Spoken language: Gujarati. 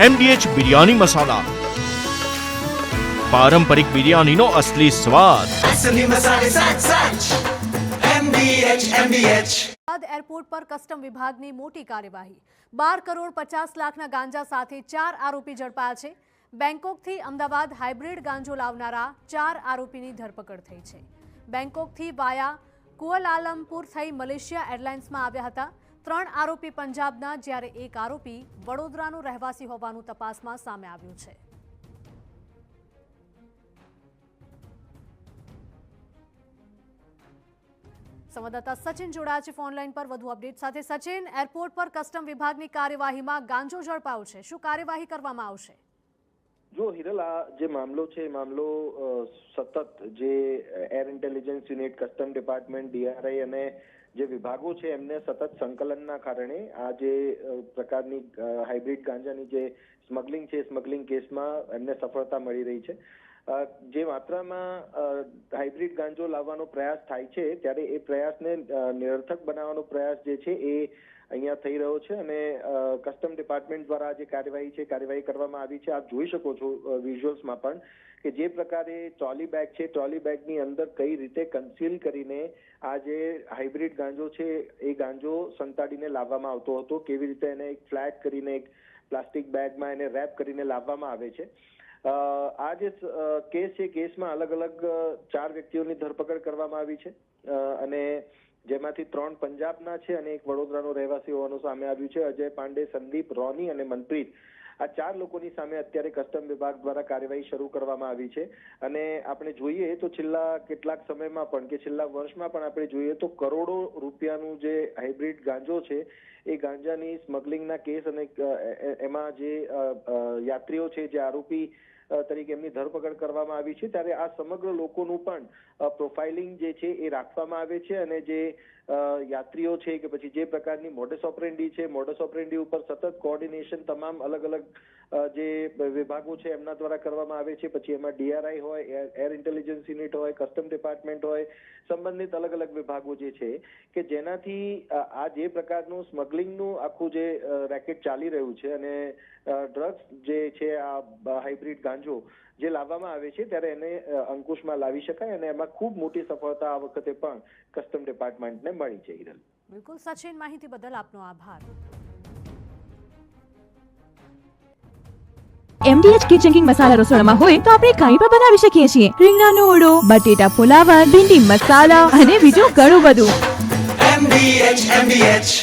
MDH બિરયાની મસાલા, પારંપરિક બિરયાનીનો અસલી સ્વાદ। असली मसाले साथ साथ MDH એરપોર્ટ પર કસ્ટમ વિભાગની મોટી કાર્યવાહી। 12 કરોડ 50 લાખના ગાંજા સાથે 4 આરોપી ઝડપાયા છે। બેંકોકથી અમદાવાદ હાઇબ્રિડ ગાંજો લાવનારા 4 આરોપીની ધરપકડ થઈ છે। બેંકોકથી વાયા કુઆલાલંપુર થઈ મલેશિયા એરલાઇન્સમાં આવ્યા હતા। 3 આરોપી પંજાબના, જ્યારે 1 આરોપી વડોદરાનો રહેવાસી હોવાનું તપાસમાં સામે આવ્યું છે। સંવાદદાતા સચિન જોડાયા છે ફોન લાઈન પર વધુ અપડેટ સાથે। સચિન, એરપોર્ટ પર કસ્ટમ વિભાગની કાર્યવાહીમાં ગાંજો ઝડપાયો છે, શું કાર્યવાહી કરવામાં આવશે? જો હિરલ, આ જે મામલો છે એ મામલો સતત જે air intelligence unit, custom department, DRI અને જે વિભાગો છે એમને સતત સંકલનના કારણે આ જે પ્રકારની હાઇબ્રિડ ગાંજાની જે સ્મગલિંગ છે, સ્મગલિંગ કેસમાં એમને સફળતા મળી રહી છે। જે માત્રામાં હાઇબ્રિડ ગાંજો લાવવાનો પ્રયાસ થાય છે ત્યારે એ પ્રયાસને નિરર્થક બનાવવાનો પ્રયાસ જે છે એ અહીંયા થઈ રહ્યો છે અને કસ્ટમ ડિપાર્ટમેન્ટ દ્વારા જે કાર્યવાહી કરવામાં આવી છે। આપ જોઈ શકો છો વિઝ્યુઅલ્સમાં પણ કે જે પ્રકારે ટ્રોલી બેગ છે, ટ્રોલી બેગની અંદર કઈ રીતે કન્સીલ કરીને આ જે હાઇબ્રિડ ગાંજો છે એ ગાંજો સંતાડીને લાવવામાં આવતો હતો, કેવી રીતે એને એક ફ્લેટ કરીને એક પ્લાસ્ટિક બેગમાં એને રેપ કરીને લાવવામાં આવે છે। આ જે કેસ છે, કેસમાં અલગ અલગ 4 વ્યક્તિઓની ધરપકડ કરવામાં આવી છે અને જેમાંથી 3 પંજાબના છે અને 1 વડોદરાનો રહેવાસી હોવાનું સામે આવ્યું છે। અજય પાંડે, સંદીપ, રોની અને મનપ્રીત, આ 4 લોકોની સામે અત્યારે કસ્ટમ વિભાગ દ્વારા કાર્યવાહી શરૂ કરવામાં આવી છે અને આપણે જોઈએ તો છેલ્લા કેટલાક સમયમાં પણ કે છેલ્લા વર્ષમાં પણ આપણે જોઈએ તો કરોડો રૂપિયાનું જે હાઇબ્રિડ ગાંજો છે એ ગાંજાની સ્મગલિંગના કેસ અને એમાં જે યાત્રીઓ છે, જે આરોપી તરીકે એમની ધરપકડ કરવામાં આવી છે ત્યારે આ સમગ્ર લોકોનું પણ પ્રોફાઇલિંગ જે છે એ રાખવામાં આવે છે અને જે યાત્રીઓ છે કે પછી જે પ્રકારની મોડસ ઓપરેન્ડી છે, મોડસ ઓપરેન્ડી ઉપર સતત કોઓર્ડિનેશન તમામ અલગ અલગ જે વિભાગો છે એમના દ્વારા કરવામાં આવે છે। પછી એમાં DRI હોય, એર ઇન્ટેલિજન્સ યુનિટ હોય, કસ્ટમ ડિપાર્ટમેન્ટ હોય, સંબંધિત અલગ અલગ વિભાગો જે છે કે જેનાથી આ જે પ્રકારનું સ્મગલિંગનું આખું જે રેકેટ ચાલી રહ્યું છે અને ડ્રગ્સ જે છે આ હાઇબ્રિડ ગાંજો જે લાવવામાં આવે છે ત્યારે એને અંકુશમાં લાવી શકાય અને એમાં ખૂબ મોટી સફળતા આ વખતે પણ કસ્ટમ ડિપાર્ટમેન્ટને મળી છે। હિરલ, બિલકુલ સચિન, માહિતી બદલ આપનો આભાર। MDH કિચન કિંગ મસાલા રસોડામાં હોય તો આપણે કંઈ પણ બનાવી શકીએ છીએ। રીંગણાનો ઓળો, બટેટા ફુલાવર, ભીંડી મસાલા અને બીજું ઘણું બધું। MDH